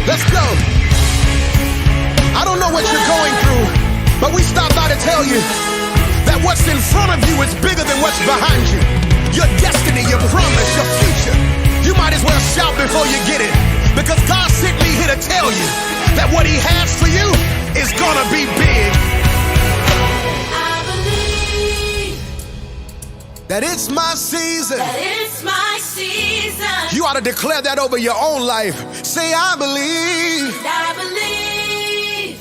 Let's go. I don't know what you're going through, but we stopped by to tell you that what's in front of you is bigger than what's behind you. Your destiny, your promise, your future. You might as well shout before you get it, because God sent me here to tell you that what he has for you is gonna be big. I believe That it's my season. that it's my season. You ought to declare that over your own life. Say, I believe I believe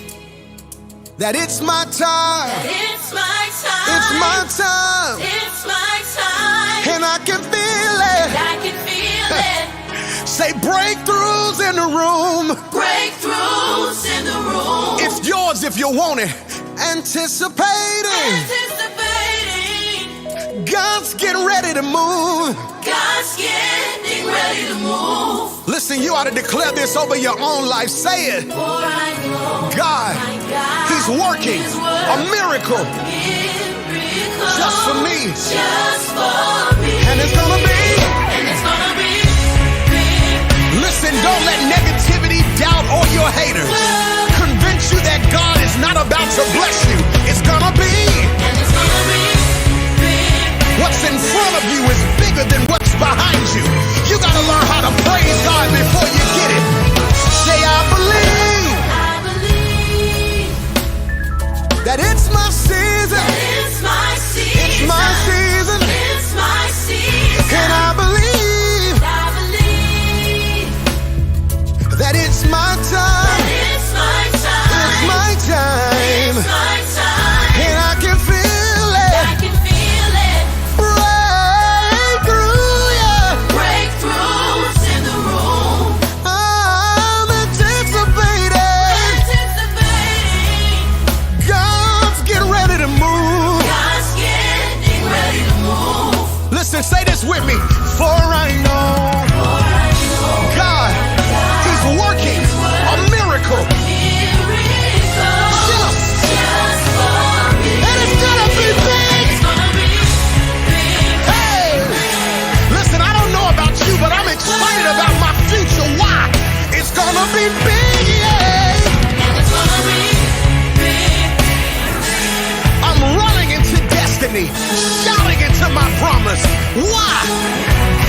that it's my time. that it's my time. It's my time. It's my time. And I can feel it. I can feel it. Say, breakthroughs in the room. Breakthroughs in the room. It's yours if you want it. Anticipating. Anticipating. God's getting ready to move. God's getting ready to move. Listen, you ought to declare this over your own life. Say it. For I know God, my God he's working is a miracle miracle just for me. just for me. And it's gonna be. And it's gonna be big. Listen, don't let negativity, doubt, or your haters convince you that God is not about to bless you. It's gonna be. And it's gonna be big. What's in front of you is bigger than what's behind you. You gotta learn how to praise God before you get it. Say, I believe I believe that it's my season. that it's my season. It's my season. It's my season. And I believe I believe that it's my that time. it's my time. It's my time. It's my time. And I can feel it. I can feel it. Breakthrough, yeah. Breakthroughs in the room. I'm anticipating. Anticipating. God's getting ready to move. God's getting ready to move. Listen, say this with me. For I know For I know God, he's working a miracle miracle just for me. and it's gonna be big. It's gonna be big. Hey, listen, I don't know about you, but I'm excited about my future. Why? It's gonna be big, yeah. And it's gonna be big. I'm running into destiny, shouting into my promise. Why?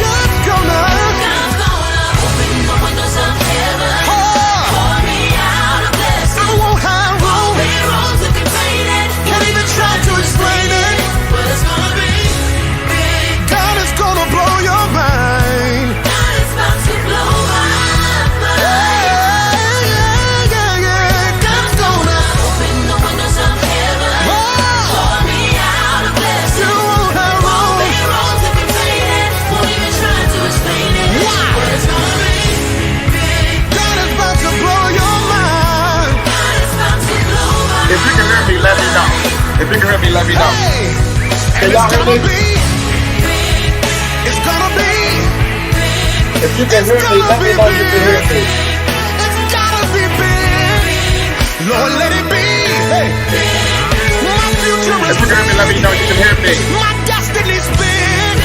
God's gonna. God's gonna open the windows of heaven. Oh, Pour me out a blessing. I won't have room. Be wrong to contain it. Can't even try to explain it. But it's gonna be big. God is gonna blow your mind. God is about to blow my Yeah, mind. yeah, yeah, yeah. God's gonna. Open the windows of heaven. Oh, Pour me out a you blessing. won't have room. Be wrong to contain it. Won't even try to explain it. Why? But it's gonna be big. God is about to blow your mind. God is about to blow my If you can hear me, let me know. If you can hear me, let me know. Hey, and Can y'all it's hear gonna me? be. It's gonna be. If you can hear me, let me know you can hear me. It's gotta be big. Lord, let it be. Hey, my future is If you can hear me, let me know you can hear me. my destiny's big.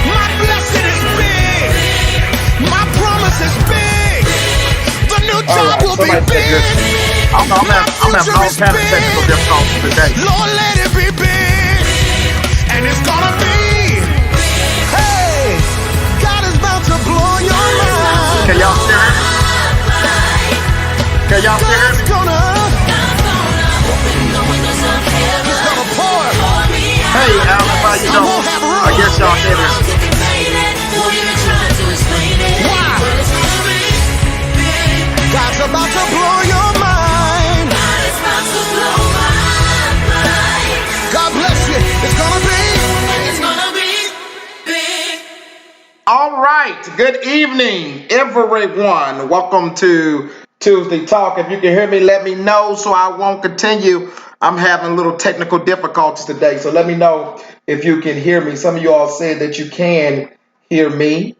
My blessing is big. My promise is big. The new All job right, will be somebody said big. this. I'm having all kind of technical difficulties today. Lord, let it be big. And it's gonna be. Hey, God is about to blow your mind. Can y'all still hear me? Can y'all still hear God's me? gonna. God's gonna open the windows of heaven. He's gonna pour. Pour me out Hey, Alan, how you I doing? won't have room. I guess y'all hear wrong me. to contain it. Won't even try to explain it. Why? But it's gonna be big. God's about to blow your mind. God is about to blow my mind. God bless you. It's gonna be. And it's gonna be big. All right. Good evening, everyone. Welcome to Tuesday Talk. If you can hear me, let me know so I won't continue. I'm having little technical difficulties today, so let me know if you can hear me. Some of you all said that you can hear me,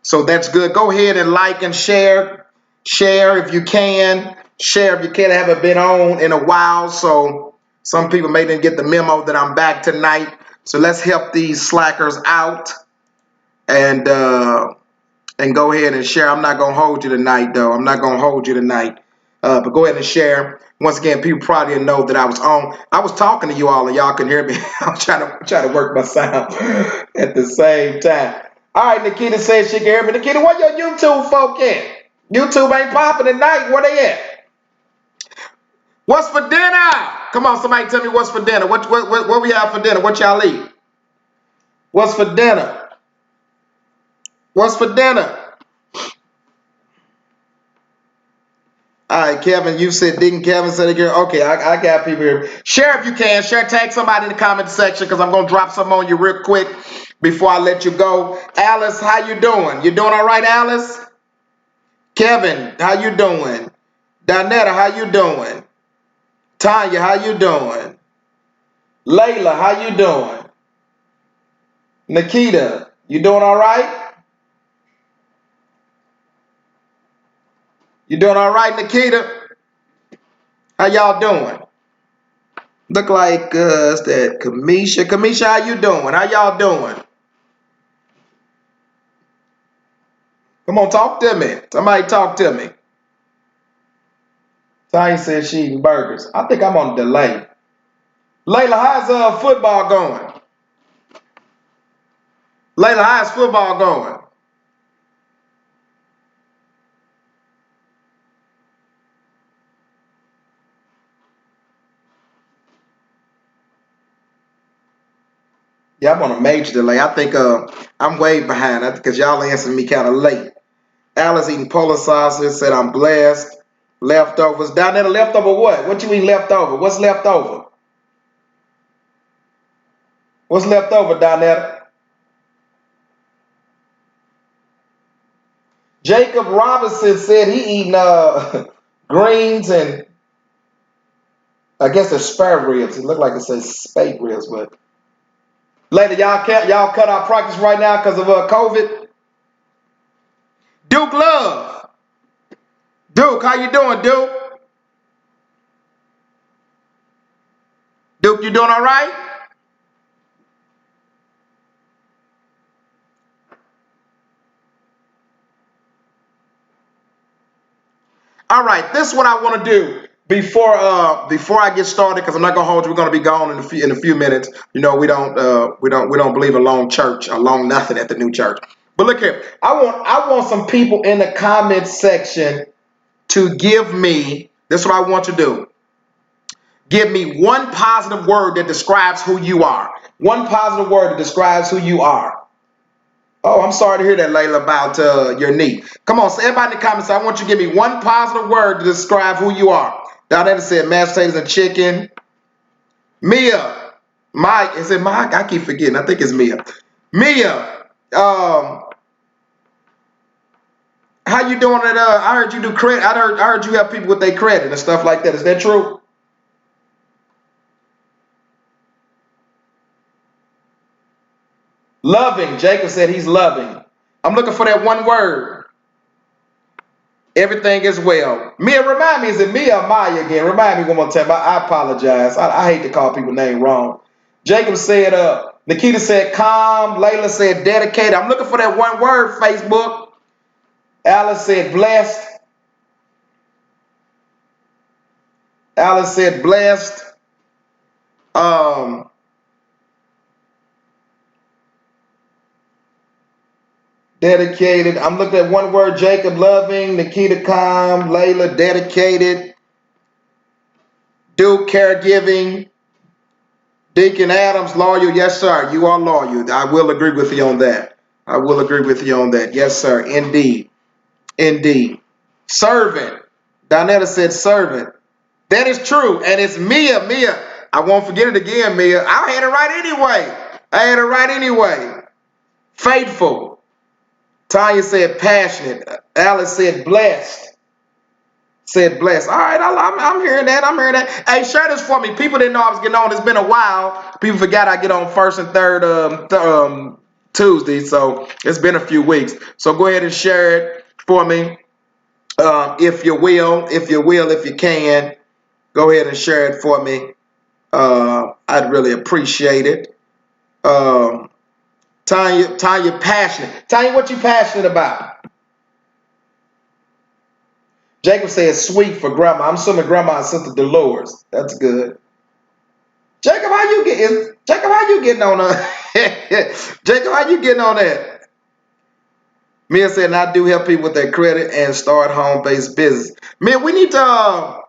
so that's good. Go ahead and like and share. Share if you can. Share if you can. I haven't been on in a while, so some people may didn't get the memo that I'm back tonight. So let's help these slackers out and and go ahead and share. I'm not going to hold you tonight, though. I'm not going to hold you tonight. But go ahead and share. Once again, people probably didn't know that I was on. I was talking to you all, and y'all can hear me. I'm trying to work my sound at the same time. All right, Nikita says she can hear me. Nikita, where your YouTube folk at? YouTube ain't popping tonight. Where they at? What's for dinner? Come on, somebody tell me what's for dinner. What we have for dinner? What y'all eat? What's for dinner? What's for dinner? All right, Kevin, you said, didn't Kevin say again? Okay, I got people here. Share if you can. Share, tag somebody in the comment section because I'm going to drop something on you real quick before I let you go. Alice, how you doing? You doing all right, Alice? Kevin, how you doing? Donetta, how you doing? Tanya, how you doing? Layla, how you doing? Nikita, you doing all right? You doing all right, Nikita? How y'all doing? Look like it's that Kamisha. Kamisha, how you doing? How y'all doing? Come on, talk to me. Somebody talk to me. Tanya said she eating burgers. I think I'm on delay. Layla, how's football going? Layla, how's football going? Yeah, I'm on a major delay. I think I'm way behind because y'all answering me kind of late. Alice eating polar sausage, said I'm blessed. Leftovers. Down there, leftover what? What you eat leftover? What's left over? What's left over, down there? Jacob Robinson said he eating greens and I guess it's spare ribs. It looked like it says steak ribs, but later y'all cut our practice right now because of COVID. Duke Love. Duke, how you doing, Duke? Duke, you doing all right? All right, this is what I want to do before I get started because I'm not gonna hold you. We're gonna be gone in a few minutes. You know, we don't believe a long church, a long nothing at the new church. But look here, I want some people in the comment section to give me. This is what I want to do. Give me one positive word that describes who you are. One positive word that describes who you are. Oh, I'm sorry to hear that, Layla, about your knee. Come on, so everybody in the comments, I want you to give me one positive word to describe who you are. Donetta said mashed potatoes and chicken. Mia, Mike, is it Mike? I keep forgetting. I think it's Mia. Mia, how you doing it? I heard you do credit. I heard you have people with their credit and stuff like that. Is that true? Loving. Jacob said he's loving. I'm looking for that one word. Everything is well. Mia, remind me, is it Mia or Maya again? Remind me one more time. I apologize. I hate to call people's name wrong. Jacob said, Nikita said calm. Layla said dedicated. I'm looking for that one word, Facebook. Alice said blessed. Alice said blessed. Dedicated. I'm looking at one word. Jacob loving. Nikita calm. Layla dedicated. Duke caregiving. Deacon Adams loyal. Yes, sir. You are loyal. I will agree with you on that. I will agree with you on that. Yes, sir. Indeed. Indeed. Servant. Donetta said servant. That is true. And it's Mia. Mia. I won't forget it again, Mia. I had it right anyway. Faithful. Tanya said passionate. Alice said blessed. Said blessed. All right, I'm hearing that. Hey, share this for me. People didn't know I was getting on. It's been a while. People forgot I get on first and third Tuesday, so it's been a few weeks. So go ahead and share it for me, if you will, if you can. Go ahead and share it for me. I'd really appreciate it. Tanya, passionate. Tanya, what you passionate about? Jacob said sweet for grandma. I'm assuming grandma and sister Dolores. That's good. Jacob, how you getting on Jacob, how you getting on that? Mia said, and I do help people with their credit and start home-based business. Man, we need to,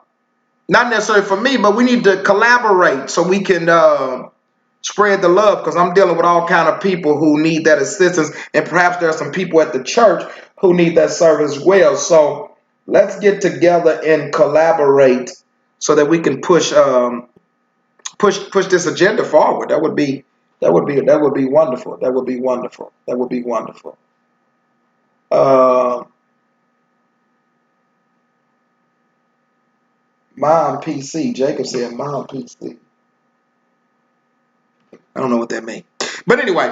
not necessarily for me, but we need to collaborate so we can spread the love, because I'm dealing with all kind of people who need that assistance, and perhaps there are some people at the church who need that service as well. So let's get together and collaborate so that we can push this agenda forward. That would be wonderful. That would be wonderful. That would be wonderful. Mom PC. Jacob said Mom PC. I don't know what that means. But anyway,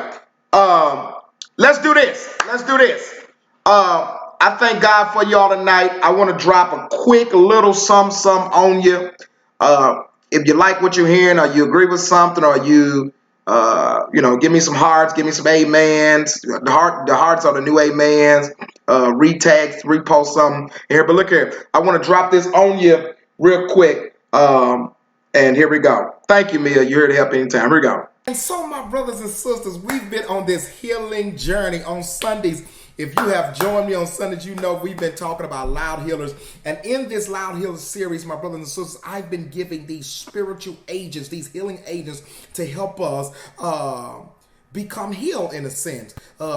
let's do this. Let's do this. I thank God for y'all tonight. I want to drop a quick little some on you. If you like what you're hearing, or you agree with something, or you give me some hearts, give me some amens. The hearts are the new amens. Retag, repost something here. But look here, I want to drop this on you real quick. And here we go. Thank you, Mia. You're here to help anytime. Here we go. And so, my brothers and sisters, we've been on this healing journey on Sundays. If you have joined me on Sundays, you know we've been talking about loud healers. And in this loud healers series, my brothers and sisters, I've been giving these spiritual agents, these healing agents, to help us become healed in a sense,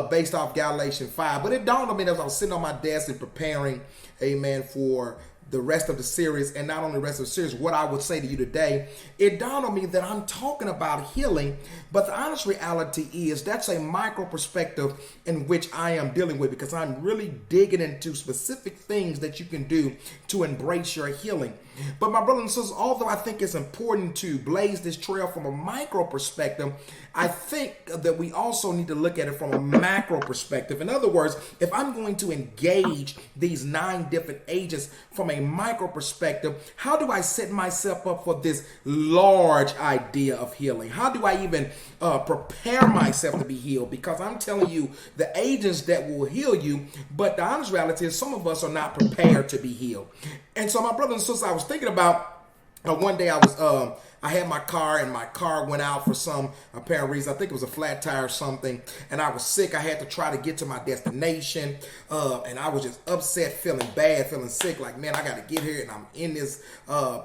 based off Galatians 5. But it dawned on me as I was sitting on my desk and preparing, amen, for the rest of the series, and not only the rest of the series, what I would say to you today, it dawned on me that I'm talking about healing, but the honest reality is that's a micro perspective in which I am dealing with, because I'm really digging into specific things that you can do to embrace your healing. But my brothers and sisters, although I think it's important to blaze this trail from a micro perspective, I think that we also need to look at it from a macro perspective. In other words, if I'm going to engage these 9 different agents from a micro perspective, how do I set myself up for this large idea of healing? How do I even prepare myself to be healed? Because I'm telling you, the agents that will heal you, but the honest reality is some of us are not prepared to be healed. And so my brothers and sisters, I was thinking about one day I had my car, and my car went out for some apparent reason. I think it was a flat tire or something, and I was sick. I had to try to get to my destination, and I was just upset, feeling bad, feeling sick, like, man, I got to get here, and I'm in this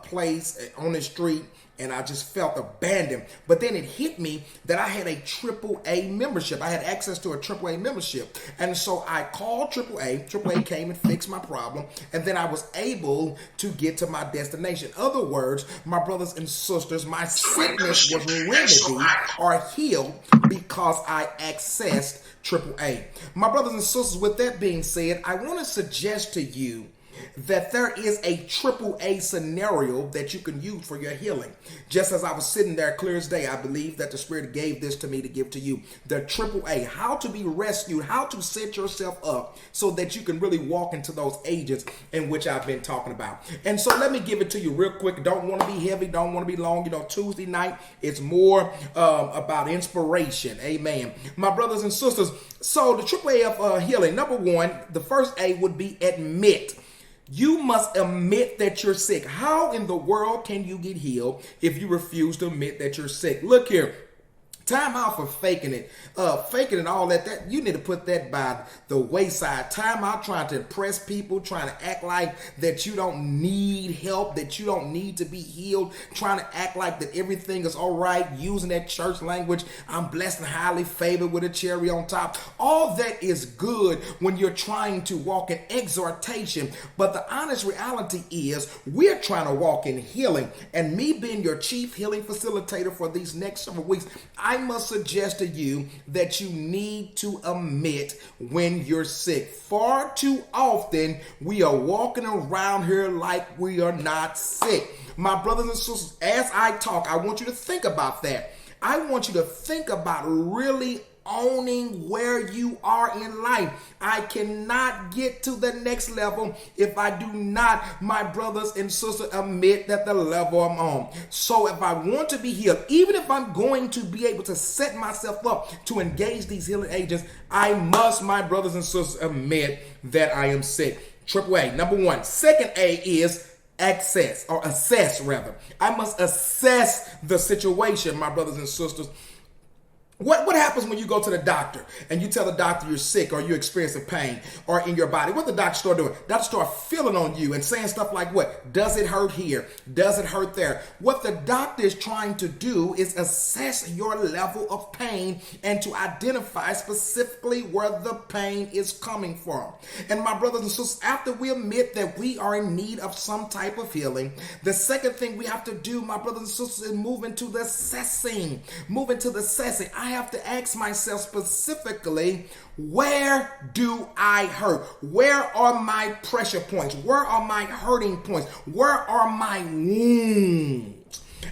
place on the street, and I just felt abandoned. But then it hit me that I had a AAA membership. I had access to a AAA membership. And so I called AAA. AAA came and fixed my problem. And then I was able to get to my destination. In other words, my brothers and sisters, my sickness was remedied or healed because I accessed AAA. My brothers and sisters, with that being said, I want to suggest to you that there is a AAA scenario that you can use for your healing. Just as I was sitting there clear as day, I believe that the Spirit gave this to me to give to you. The AAA, how to be rescued, how to set yourself up so that you can really walk into those agents in which I've been talking about. And so let me give it to you real quick. Don't want to be heavy, don't want to be long. Tuesday night, it's more about inspiration. Amen. My brothers and sisters, so the AAA of healing, number 1, the first A would be admit. You must admit that you're sick. How in the world can you get healed if you refuse to admit that you're sick? Look here. Time out for faking it. Faking and all that, you need to put that by the wayside. Time out trying to impress people, trying to act like that you don't need help, that you don't need to be healed, trying to act like that everything is all right, using that church language, I'm blessed and highly favored with a cherry on top. All that is good when you're trying to walk in exhortation, but the honest reality is we're trying to walk in healing. And me being your chief healing facilitator for these next several weeks, I must suggest to you that you need to admit when you're sick. Far too often, we are walking around here like we are not sick. My brothers and sisters, as I talk, I want you to think about that. I want you to think about really owning where you are in life. I cannot get to the next level if I do not, my brothers and sisters, admit that the level I'm on. So if I want to be healed, even if I'm going to be able to set myself up to engage these healing agents, I must, my brothers and sisters, admit that I am sick. Triple A, number one. Second A is assess rather. I must assess the situation, my brothers and sisters. What happens when you go to the doctor and you tell the doctor you're sick or you're experiencing pain or in your body? What the doctor start doing? Doctor start feeling on you and saying stuff like what? Does it hurt here? Does it hurt there? What the doctor is trying to do is assess your level of pain and to identify specifically where the pain is coming from. And my brothers and sisters, after we admit that we are in need of some type of healing, the second thing we have to do, my brothers and sisters, is move into the assessing. Move into the assessing. I have to ask myself specifically, where do I hurt? Where are my pressure points? Where are my hurting points? Where are my wounds?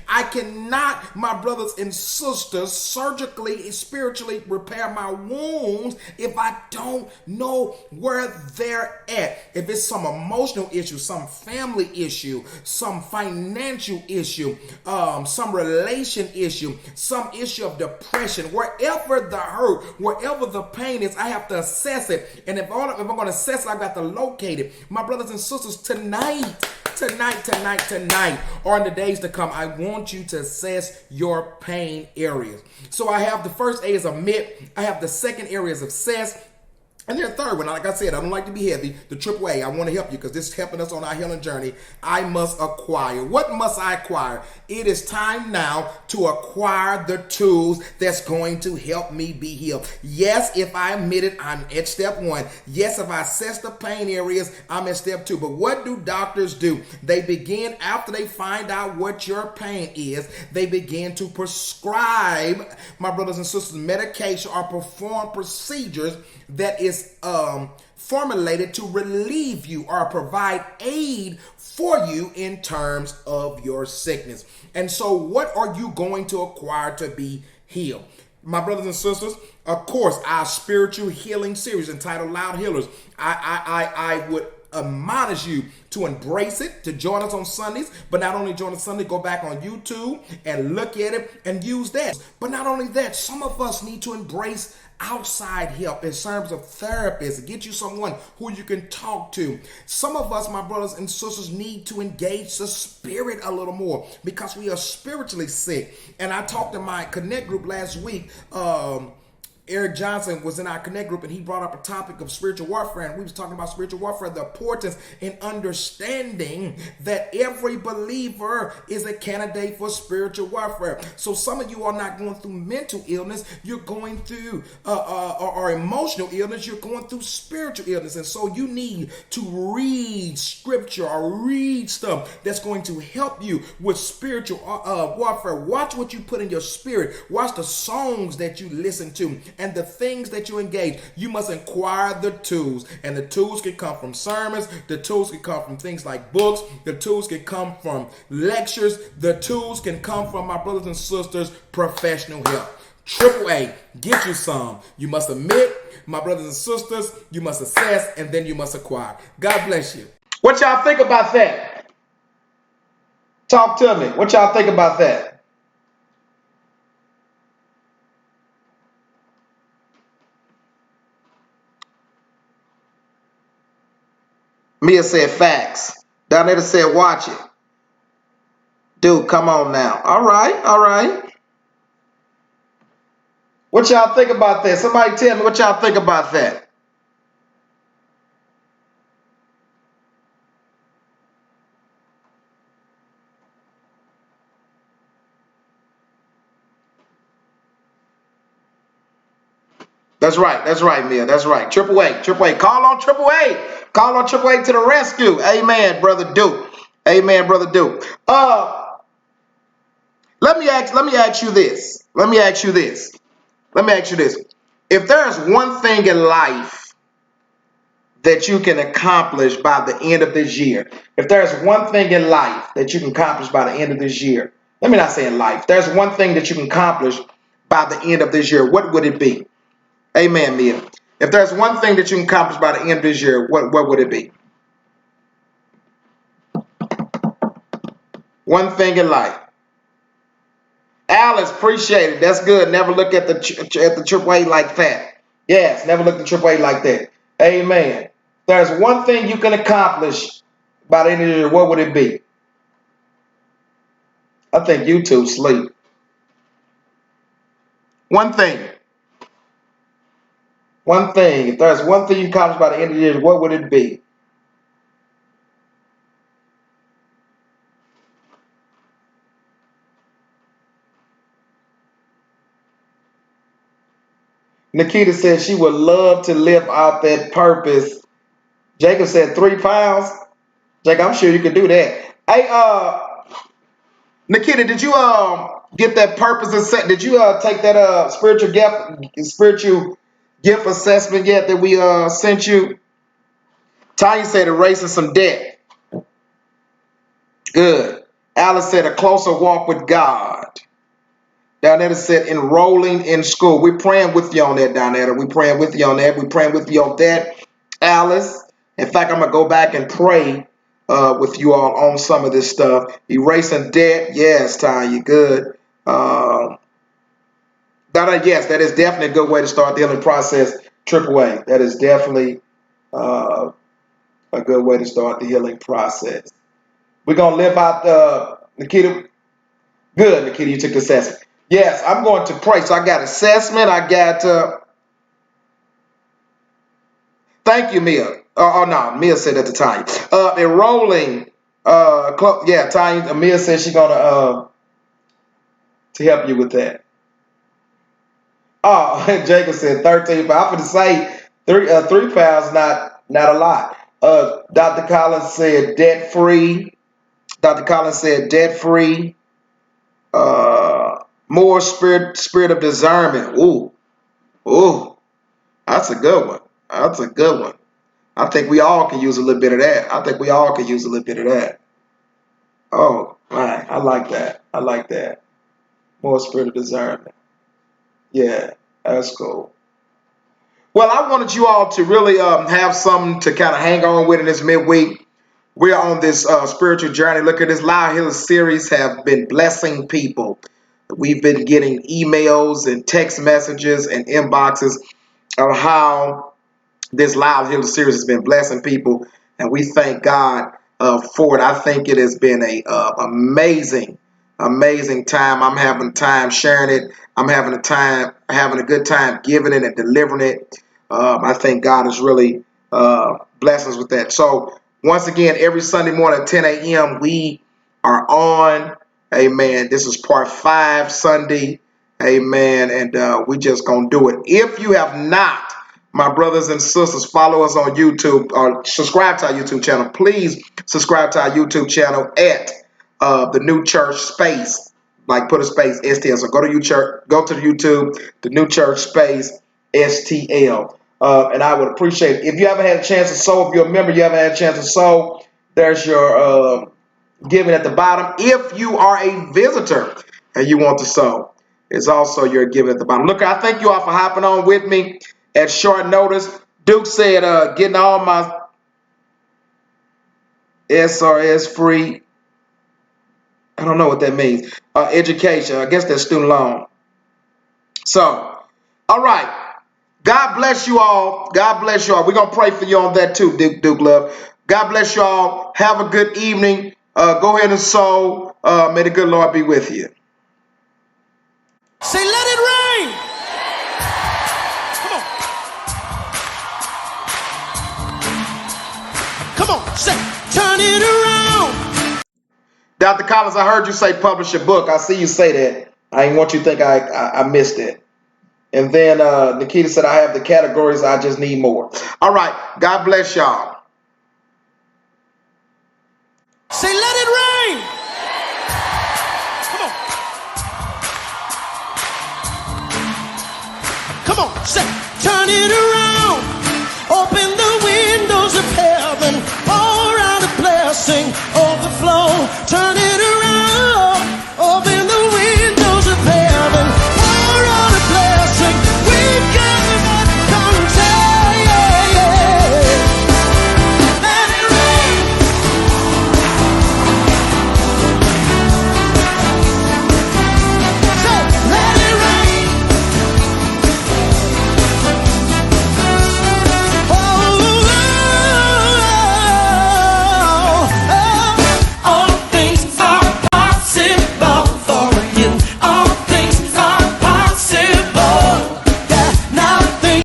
I cannot, my brothers and sisters, surgically, spiritually repair my wounds if I don't know where they're at. If it's some emotional issue, some family issue, some financial issue, some relation issue, some issue of depression, wherever the hurt, wherever the pain is, I have to assess it. And if I'm going to assess it, I've got to locate it. My brothers and sisters, tonight, or in the days to come, I want you to assess your pain areas. So I have the first A is admit. I have the second area is assess. And then the third one, like I said, I don't like to be heavy. The triple A, I want to help you because this is helping us on our healing journey. I must acquire. What must I acquire? It is time now to acquire the tools that's going to help me be healed. Yes, if I admit it, I'm at step one. Yes, if I assess the pain areas, I'm at step two. But what do doctors do? They begin, after they find out what your pain is, they begin to prescribe, my brothers and sisters, medication or perform procedures that is formulated to relieve you or provide aid for you in terms of your sickness. And so what are you going to acquire to be healed? My brothers and sisters, of course, our spiritual healing series entitled Loud Healers. I would admonish you to embrace it, to join us on Sundays, but not only join us Sunday, go back on YouTube and look at it and use that. But not only that, some of us need to embrace outside help in terms of therapists. Get you someone who you can talk to. Some of us, my brothers and sisters, need to engage the spirit a little more because we are spiritually sick. And I talked to my Connect group last week. Eric Johnson was in our Connect group and he brought up a topic of spiritual warfare, and we was talking about spiritual warfare, the importance in understanding that every believer is a candidate for spiritual warfare. So some of you are not going through mental illness, you're going through or emotional illness, you're going through spiritual illness. And so you need to read scripture or read stuff that's going to help you with spiritual warfare. Watch what you put in your spirit. Watch the songs that you listen to and the things that you engage. You must acquire the tools, and the tools can come from sermons, the tools can come from things like books, the tools can come from lectures, the tools can come from, my brothers and sisters, professional help. Triple A, get you some. You must admit, my brothers and sisters, you must assess, and then you must acquire. God bless you. What y'all think about that? Talk to me. What y'all think about that? Mia said facts. Donetta said watch it. Dude, come on now. All right. What y'all think about that? Somebody tell me what y'all think about that. That's right, Mia. That's right. Triple A. Call on Triple A. Call on Triple A to the rescue. Amen, Brother Duke. Amen, Brother Duke. Let me ask you this. If there's one thing in life that you can accomplish by the end of this year, if there's one thing in life that you can accomplish by the end of this year, let me not say in life, there's one thing that you can accomplish by the end of this year, what would it be? Amen, Mia. If there's one thing that you can accomplish by the end of this year, what would it be? One thing in life. Alice, appreciate it. That's good. Never look at the AAA like that. Yes, never look at AAA like that. Amen. There's one thing you can accomplish by the end of the year, what would it be? I think YouTube sleep. One thing. One thing. If there's one thing you accomplish by the end of the year, what would it be? Nikita said she would love to live out that purpose. Jacob said 3 pounds. Jacob, I'm sure you could do that. Hey, Nikita, did you get that purpose assessment? Did you take that spiritual gift assessment yet that we sent you? Tanya said erasing some debt. Good. Alice said a closer walk with God. Donetta said enrolling in school. We're praying with you on that, Donetta. We're praying with you on that. We're praying with you on that, Alice. In fact, I'm going to go back and pray with you all on some of this stuff. Erasing debt. Yes, Tanya. Good. Donetta, yes, that is definitely a good way to start the healing process. AAA. That is definitely a good way to start the healing process. We're going to live out Nikita. Good, Nikita, you took the assessment. Yes, I'm going to pray. So I got assessment. I got, thank you, Mia. Oh, no, Mia said at the time. Enrolling, yeah, Tanya, Mia said she's going to help you with that. Oh, Jacob said 13 pounds. I'm going to say 3 pounds, not a lot. Dr. Collins said debt-free. Dr. Collins said debt-free. More spirit of discernment. Ooh, that's a good one. That's a good one. I think we all can use a little bit of that. I think we all can use a little bit of that. Oh, right. I like that. I like that. More spirit of discernment. Yeah, that's cool. Well, I wanted you all to really have something to kind of hang on with in this midweek. We're on this spiritual journey. Look at this Loud Healing series have been blessing people. We've been getting emails and text messages and inboxes of how this Loud Healing series has been blessing people, and we thank God for it. I think it has been a amazing time. I'm having time sharing it. I'm having a good time giving it and delivering it. I think God is really blessing us with that. So once again, every Sunday morning at 10 a.m. we are on. Amen. This is part 5 Sunday. Amen. And we just going to do it. If you have not, my brothers and sisters, follow us on YouTube or subscribe to our YouTube channel. Please subscribe to our YouTube channel at the New Church Space. Like put a space STL. So go to the YouTube, the New Church Space STL. And I would appreciate it. If you haven't had a chance to sow, if you're a member, you haven't had a chance to sow, there's your giving at the bottom. If you are a visitor and you want to sow, it's also your giving at the bottom. Look, I thank you all for hopping on with me at short notice. Duke said, getting all my SRS free. I don't know what that means. Education. I guess that's student loan. So, all right. God bless you all. God bless you all. We're going to pray for you on that too, Duke Love. God bless you all. Have a good evening. Go ahead and sow. May the good Lord be with you. Say, let it rain. Come on, say, turn it around. Dr. Collins, I heard you say publish a book. I see you say that. I didn't want you to think I missed it. And then Nikita said, I have the categories. I just need more. All right. God bless y'all. Say, let it rain. Come on. Come on. Say, turn it around. Open the